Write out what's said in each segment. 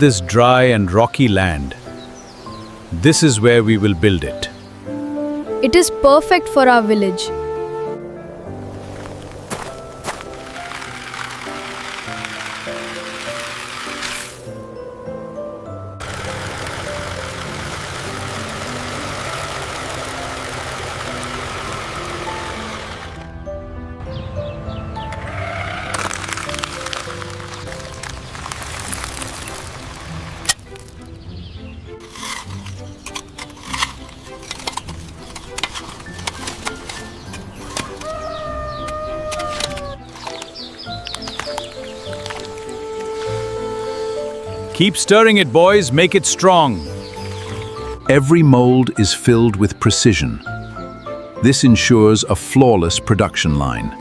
This dry and rocky land. This is where we will build it. It is perfect for our village. Keep stirring it, boys. Make it strong. Every mold is filled with precision. This ensures a flawless production line.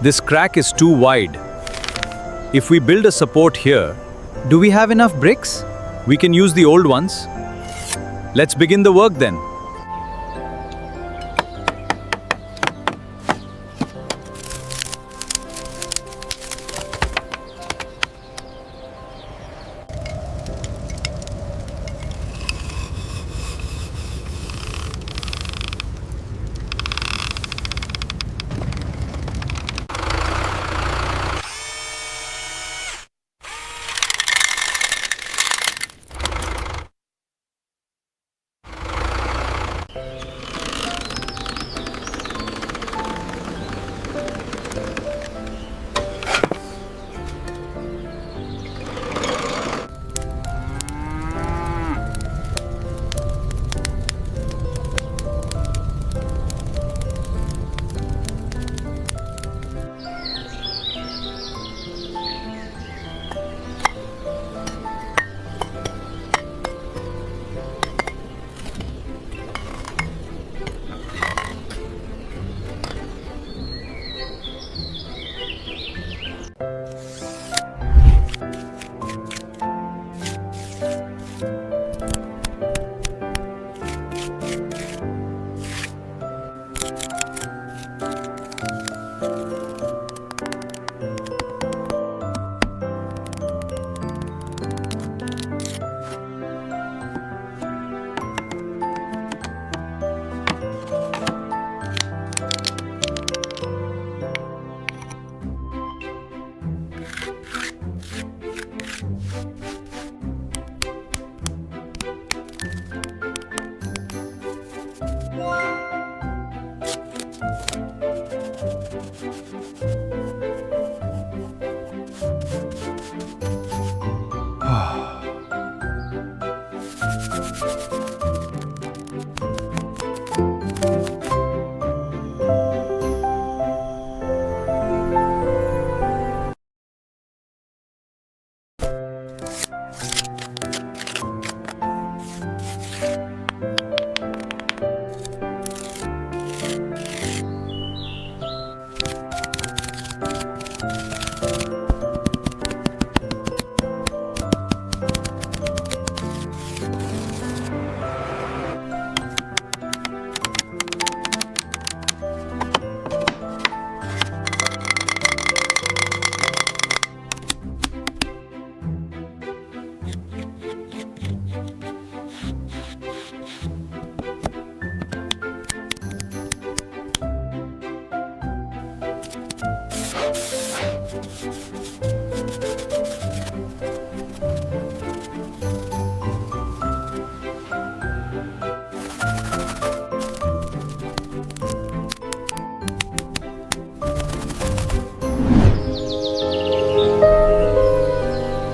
This crack is too wide. If we build a support here, Do we have enough bricks? we can use the old ones. Let's begin the work then.